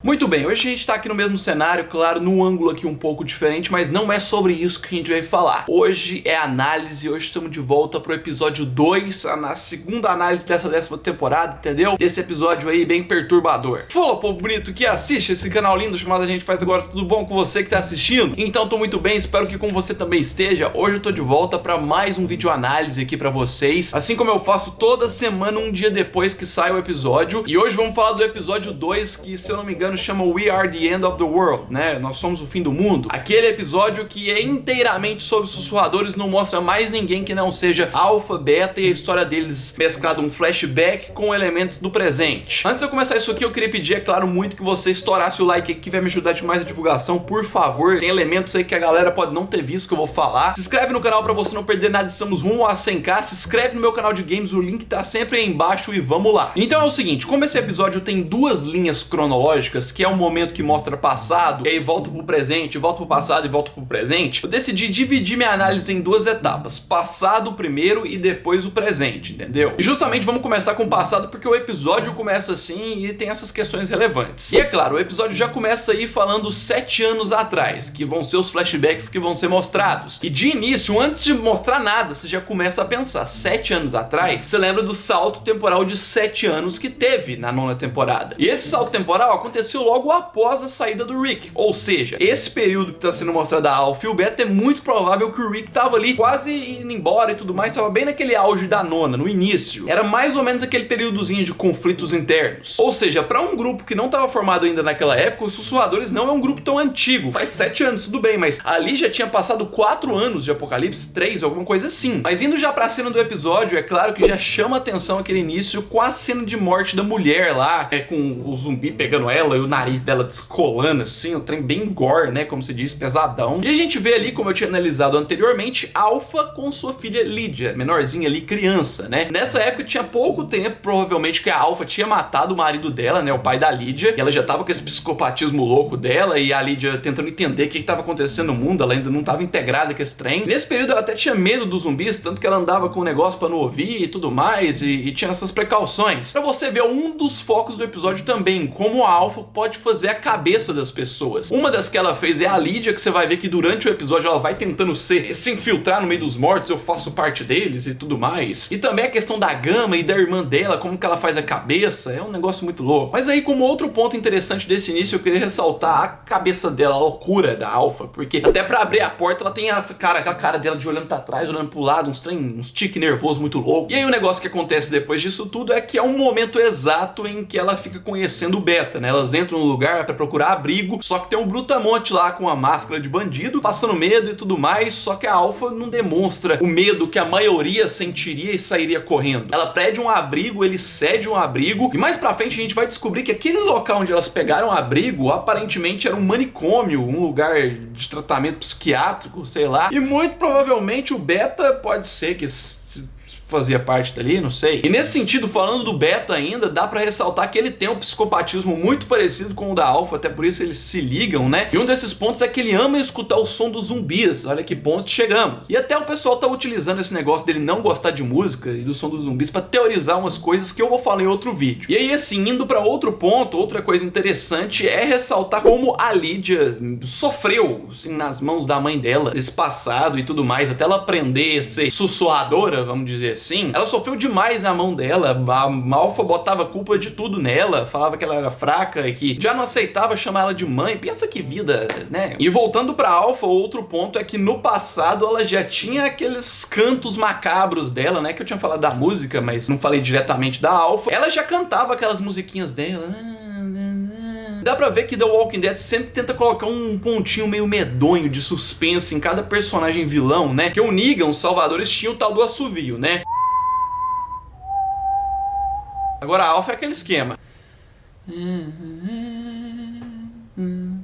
Muito bem, hoje a gente tá aqui no mesmo cenário, claro, num ângulo aqui um pouco diferente, mas não é sobre isso que a gente vai falar. Hoje é análise, hoje estamos de volta pro episódio 2, na segunda análise dessa 10ª temporada, entendeu? Esse episódio aí bem perturbador. Fala, povo bonito que assiste esse canal lindo chamado A Gente Faz Agora, tudo bom com você que tá assistindo? Então tô muito bem, espero que com você também esteja. Hoje eu tô de volta pra mais um vídeo análise aqui pra vocês, assim como eu faço toda semana, um dia depois que sai o episódio. E hoje vamos falar do episódio 2, que se eu não me engano chama We Are the End of the World, né? Nós somos o fim do mundo. Aquele episódio que é inteiramente sobre sussurradores, não mostra mais ninguém que não seja Alpha, Beta e a história deles mesclado um flashback com elementos do presente. Antes de eu começar isso aqui, eu queria pedir, é claro, muito que você estourasse o like aqui, que vai me ajudar demais a divulgação, por favor. Tem elementos aí que a galera pode não ter visto que eu vou falar. Se inscreve no canal pra você não perder nada, estamos rumo a 100k. Se inscreve no meu canal de games, o link tá sempre aí embaixo e vamos lá. Então é o seguinte, como esse episódio tem duas linhas cronológicas, que é um momento que mostra passado, e aí volta pro presente, volta pro passado e volta pro presente, eu decidi dividir minha análise em duas etapas, passado primeiro e depois o presente, entendeu? E justamente vamos começar com o passado porque o episódio começa assim e tem essas questões relevantes. E é claro, o episódio já começa aí falando 7 anos atrás, que vão ser os flashbacks que vão ser mostrados. E de início, antes de mostrar nada, você já começa a pensar, 7 anos atrás, você lembra do salto temporal de 7 anos que teve na 9ª temporada. E esse salto temporal aconteceu logo após a saída do Rick. Ou seja, esse período que está sendo mostrado a Alpha e o Beta, é muito provável que o Rick tava ali quase indo embora e tudo mais, tava bem naquele auge da 9ª, no início. Era mais ou menos aquele períodozinho de conflitos internos. Ou seja, para um grupo que não estava formado ainda naquela época, os Sussurradores não é um grupo tão antigo. Faz 7 anos, tudo bem, mas ali já tinha passado 4 anos de Apocalipse, 3, alguma coisa assim. Mas indo já pra cena do episódio, é claro que já chama atenção aquele início com a cena de morte da mulher lá, com o zumbi pegando ela e o nariz dela descolando assim, um trem bem gore, né, como se diz, pesadão. E a gente vê ali, como eu tinha analisado anteriormente, Alpha com sua filha Lydia, menorzinha ali, criança, né. Nessa época tinha pouco tempo, provavelmente, que a Alpha tinha matado o marido dela, né, o pai da Lydia, e ela já tava com esse psicopatismo louco dela, e a Lydia tentando entender o que tava acontecendo no mundo, ela ainda não tava integrada com esse trem. Nesse período ela até tinha medo dos zumbis, tanto que ela andava com um negócio pra não ouvir e tudo mais, e tinha essas precauções. Pra você ver um dos focos do episódio também, como a Alpha pode fazer a cabeça das pessoas. Uma das que ela fez é a Lydia, que você vai ver que durante o episódio ela vai tentando se infiltrar no meio dos mortos, eu faço parte deles e tudo mais. E também a questão da Gama e da irmã dela, como que ela faz a cabeça, é um negócio muito louco. Mas aí, como outro ponto interessante desse início, eu queria ressaltar a cabeça dela, a loucura da Alpha, porque até pra abrir a porta ela tem aquela cara dela de olhando pra trás, olhando pro lado, uns tique nervoso muito louco. E aí o negócio que acontece depois disso tudo é que é um momento exato em que ela fica conhecendo o Beta, né? Elas entram no lugar pra procurar abrigo, só que tem um brutamonte lá com a máscara de bandido, passando medo e tudo mais, só que a Alpha não demonstra o medo que a maioria sentiria e sairia correndo. Ela pede um abrigo, ele cede um abrigo, e mais pra frente a gente vai descobrir que aquele local onde elas pegaram abrigo, aparentemente era um manicômio, um lugar de tratamento psiquiátrico, sei lá, e muito provavelmente o Beta pode ser que fazia parte dali, não sei. E nesse sentido, falando do Beta ainda, dá pra ressaltar que ele tem um psicopatismo muito parecido com o da Alpha, até por isso eles se ligam, né? E um desses pontos é que ele ama escutar o som dos zumbis, olha que ponto chegamos. E até o pessoal tá utilizando esse negócio dele não gostar de música e do som dos zumbis pra teorizar umas coisas que eu vou falar em outro vídeo. E aí, assim, indo pra outro ponto, outra coisa interessante é ressaltar como a Lydia sofreu, assim, nas mãos da mãe dela, esse passado e tudo mais, até ela aprender a ser sussurradora, vamos dizer assim. Ela sofreu demais na mão dela, a Alpha botava culpa de tudo nela, falava que ela era fraca e que já não aceitava chamar ela de mãe. Pensa que vida, né? E voltando pra Alpha, outro ponto é que no passado ela já tinha aqueles cantos macabros dela, né? Que eu tinha falado da música, mas não falei diretamente da Alpha. Ela já cantava aquelas musiquinhas dela. Dá pra ver que The Walking Dead sempre tenta colocar um pontinho meio medonho de suspense em cada personagem vilão, né? Que o Negan, os Salvadores, tinha o tal do assovio, né? Agora a Alpha é aquele esquema.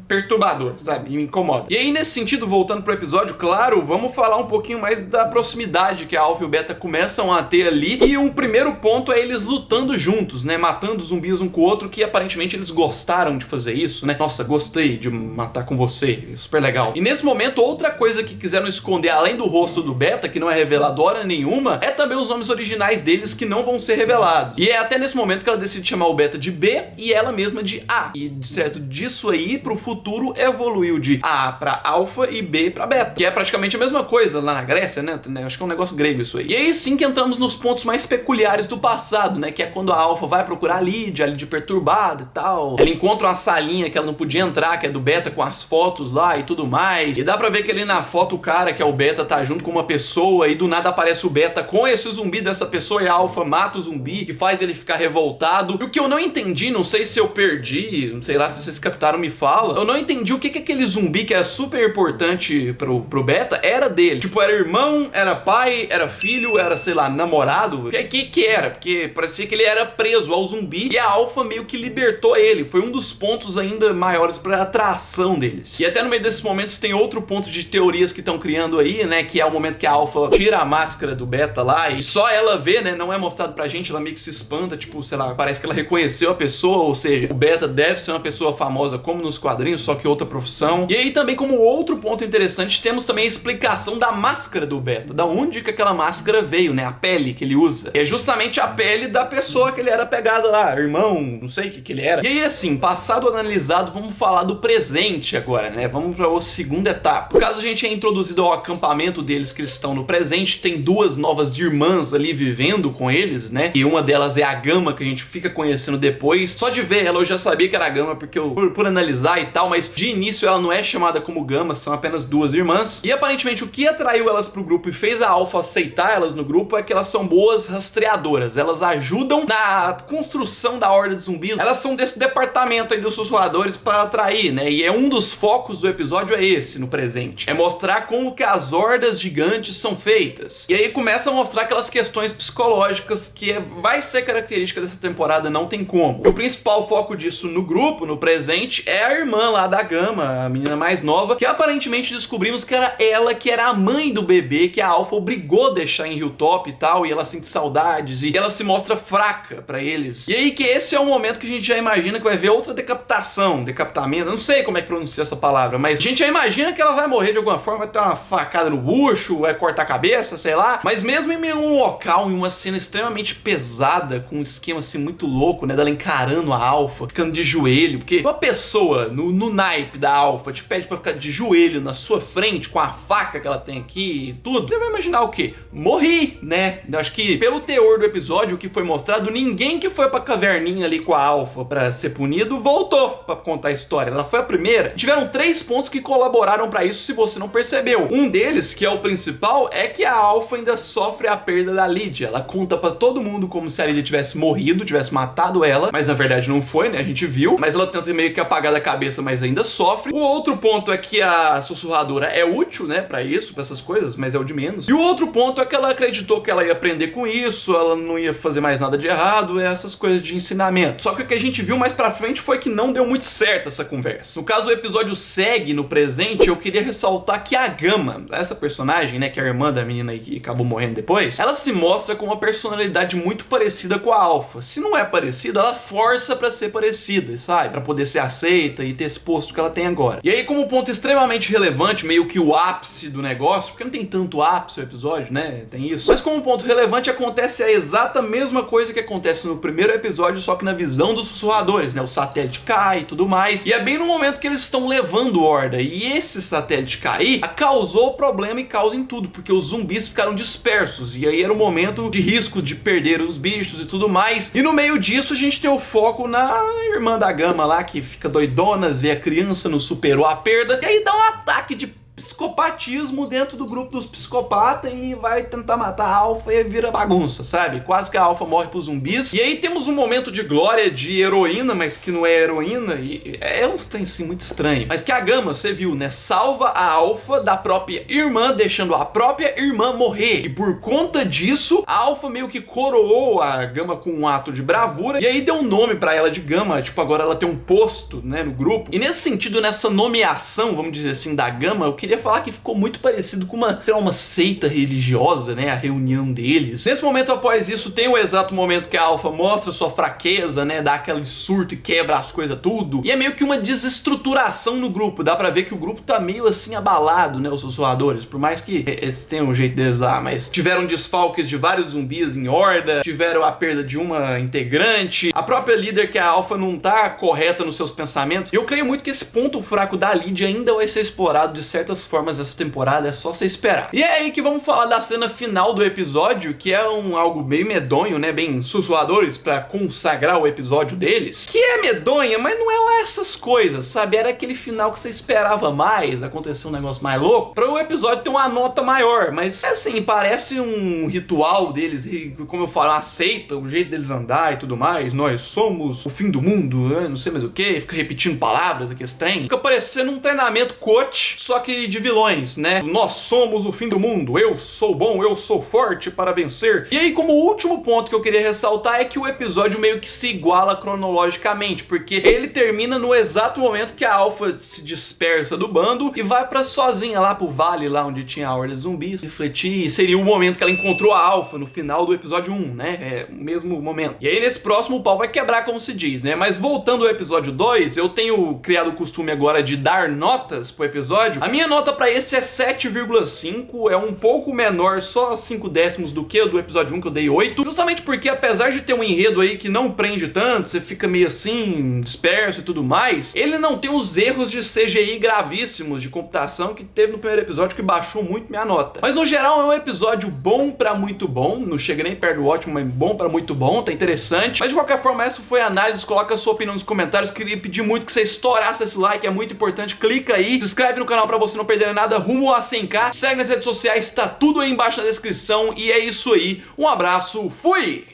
perturbador, sabe? Me incomoda. E aí, nesse sentido, voltando pro episódio, claro, vamos falar um pouquinho mais da proximidade que a Alpha e o Beta começam a ter ali. E um primeiro ponto é eles lutando juntos, né? Matando zumbis um com o outro, que aparentemente eles gostaram de fazer isso, né? Nossa, gostei de matar com você, super legal. E nesse momento, outra coisa que quiseram esconder, além do rosto do Beta, que não é revelado hora nenhuma, é também os nomes originais deles que não vão ser revelados. E é até nesse momento que ela decide chamar o Beta de B e ela mesma de A. E certo disso aí, pro futuro, evoluiu de A pra Alpha e B pra Beta, que é praticamente a mesma coisa lá na Grécia, né? Acho que é um negócio grego isso aí. E aí sim que entramos nos pontos mais peculiares do passado, né? Que é quando a Alpha vai procurar a Lydia perturbada e tal. Ela encontra uma salinha que ela não podia entrar, que é do Beta, com as fotos lá e tudo mais. E dá pra ver que ali na foto o cara, que é o Beta, tá junto com uma pessoa e do nada aparece o Beta com esse zumbi dessa pessoa e a Alpha mata o zumbi, que faz ele ficar revoltado. E o que eu não entendi, não sei se eu perdi, não sei lá se vocês captaram, me fala. Eu não entendi o que aquele zumbi que é super importante pro Beta era dele. Tipo, era irmão, era pai, era filho, era, sei lá, namorado. O que era? Porque parecia que ele era preso ao zumbi e a Alpha meio que libertou ele. Foi um dos pontos ainda maiores pra atração deles. E até no meio desses momentos tem outro ponto de teorias que estão criando aí, né? Que é o momento que a Alpha tira a máscara do Beta lá e só ela vê, né? Não é mostrado pra gente, ela meio que se espanta, tipo, sei lá, parece que ela reconheceu a pessoa, ou seja, o Beta deve ser uma pessoa famosa como nos quadrinhos, só que outra profissão. E aí também, como outro ponto interessante, temos também a explicação da máscara do Beta, da onde que aquela máscara veio, né? A pele que ele usa. É justamente a pele da pessoa que ele era pegada lá, irmão, não sei o que ele era. E aí, assim, passado analisado, vamos falar do presente agora, né? Vamos pra segunda etapa. No caso, a gente é introduzido ao acampamento deles, que eles estão no presente, tem duas novas irmãs ali vivendo com eles, né? E uma delas é a Gama, que a gente fica conhecendo depois. Só de ver ela eu já sabia que era a Gama, porque eu, por analisar e tal, mas de início ela não é chamada como Gama, são apenas duas irmãs. E aparentemente o que atraiu elas pro grupo e fez a Alpha aceitar elas no grupo é que elas são boas rastreadoras. Elas ajudam na construção da horda de zumbis. Elas são desse departamento aí dos sussurradores para atrair, né? E é um dos focos do episódio é esse, no presente. É mostrar como que as hordas gigantes são feitas. E aí começa a mostrar aquelas questões psicológicas que vai ser característica dessa temporada, não tem como. O principal foco disso no grupo, no presente, é a irmã lá da Gama, a menina mais nova, que aparentemente descobrimos que era ela que era a mãe do bebê que a Alpha obrigou a deixar em Hilltop e tal, e ela sente saudades, e ela se mostra fraca pra eles. E aí que esse é o momento que a gente já imagina que vai ver outra decapitamento, eu não sei como é que pronuncia essa palavra, mas a gente já imagina que ela vai morrer de alguma forma, vai ter uma facada no bucho, vai cortar a cabeça, sei lá, mas mesmo em um local, em uma cena extremamente pesada, com um esquema assim muito louco, né, dela encarando a Alpha, ficando de joelho, porque uma pessoa no naipe da Alpha te pede pra ficar de joelho na sua frente, com a faca que ela tem aqui e tudo, você vai imaginar o quê? Morri, né? Eu acho que pelo teor do episódio, o que foi mostrado, ninguém que foi pra caverninha ali com a Alpha pra ser punido, voltou pra contar a história. Ela foi a primeira. Tiveram 3 pontos que colaboraram pra isso, se você não percebeu. Um deles, que é o principal, é que a Alpha ainda sofre a perda da Lydia. Ela conta pra todo mundo como se a Lydia tivesse morrido, tivesse matado ela, mas na verdade não foi, né? A gente viu. Mas ela tenta meio que apagar da cabeça, mas ainda sofre. O outro ponto é que a sussurradora é útil, né, pra isso, pra essas coisas, mas é o de menos. E o outro ponto é que ela acreditou que ela ia aprender com isso, ela não ia fazer mais nada de errado, essas coisas de ensinamento. Só que o que a gente viu mais pra frente foi que não deu muito certo essa conversa. No caso, o episódio segue no presente, eu queria ressaltar que a Gama, essa personagem, né, que é a irmã da menina aí que acabou morrendo depois, ela se mostra com uma personalidade muito parecida com a Alpha. Se não é parecida, ela força pra ser parecida, sabe? Pra poder ser aceita e ter esse posto que ela tem agora. E aí, como ponto extremamente relevante, meio que o ápice do negócio, porque não tem tanto ápice o episódio, né? Tem isso. Mas como ponto relevante, acontece a exata mesma coisa que acontece no primeiro episódio, só que na visão dos sussurradores, né? O satélite cai e tudo mais. E é bem no momento que eles estão levando horda. E esse satélite cair causou problema e causa em tudo, porque os zumbis ficaram dispersos. E aí era o momento de risco de perder os bichos e tudo mais. E no meio disso a gente tem o foco na irmã da Gama lá, que fica doidona, vê a criança, não superou a perda. E aí dá um ataque de psicopatismo dentro do grupo dos psicopatas e vai tentar matar a Alpha e vira bagunça, sabe? Quase que a Alpha morre pros zumbis. E aí temos um momento de glória de heroína, mas que não é heroína, e é um trem assim muito estranho. Mas que a Gamma, você viu, né? Salva a Alpha da própria irmã, deixando a própria irmã morrer. E por conta disso, a Alpha meio que coroou a Gamma com um ato de bravura, e aí deu um nome pra ela de Gamma, tipo, agora ela tem um posto, né, no grupo. E nesse sentido, nessa nomeação, vamos dizer assim, da Gamma, eu queria falar que ficou muito parecido com uma seita religiosa, né, a reunião deles. Nesse momento, após isso, tem o exato momento que a Alpha mostra sua fraqueza, né, dá aquele surto e quebra as coisas tudo. E é meio que uma desestruturação no grupo, dá pra ver que o grupo tá meio assim abalado, né, os sussurradores, por mais que eles tenham um jeito deles lá, mas tiveram desfalques de vários zumbis em horda, tiveram a perda de uma integrante, a própria líder, que é a Alpha, não tá correta nos seus pensamentos. E eu creio muito que esse ponto fraco da Lydia ainda vai ser explorado de certas formas essa temporada, é só você esperar. E é aí que vamos falar da cena final do episódio, que é algo bem medonho, né, bem sussurradores, pra consagrar o episódio deles, que é medonha, mas não é lá essas coisas, sabe? Era aquele final que você esperava mais, aconteceu um negócio mais louco, pra o episódio ter uma nota maior, mas assim, parece um ritual deles, como eu falo, uma seita, o jeito deles andar e tudo mais, nós somos o fim do mundo, não sei mais o que, fica repetindo palavras aqui, esse trem, fica parecendo um treinamento coach, só que de vilões, né? Nós somos o fim do mundo, eu sou bom, eu sou forte para vencer. E aí, como último ponto que eu queria ressaltar é que o episódio meio que se iguala cronologicamente, porque ele termina no exato momento que a Alpha se dispersa do bando e vai pra sozinha lá pro vale, lá onde tinha a horda de zumbis, refletir, e seria o momento que ela encontrou a Alpha no final do episódio 1, né? É o mesmo momento. E aí, nesse próximo, o pau vai quebrar, como se diz, né? Mas voltando ao episódio 2, eu tenho criado o costume agora de dar notas pro episódio. A minha nota pra esse é 7,5, é um pouco menor, só 5 décimos do que o do episódio 1, que eu dei 8, justamente porque apesar de ter um enredo aí que não prende tanto, você fica meio assim, disperso e tudo mais, ele não tem os erros de CGI gravíssimos de computação que teve no primeiro episódio, que baixou muito minha nota. Mas no geral é um episódio bom pra muito bom, não chega nem perto do ótimo, mas bom pra muito bom, tá interessante. Mas de qualquer forma, essa foi a análise, coloca a sua opinião nos comentários, queria pedir muito que você estourasse esse like, é muito importante, clica aí, se inscreve no canal pra você não perder nada, rumo a 100k, segue nas redes sociais, tá tudo aí embaixo na descrição, e é isso aí, um abraço, fui!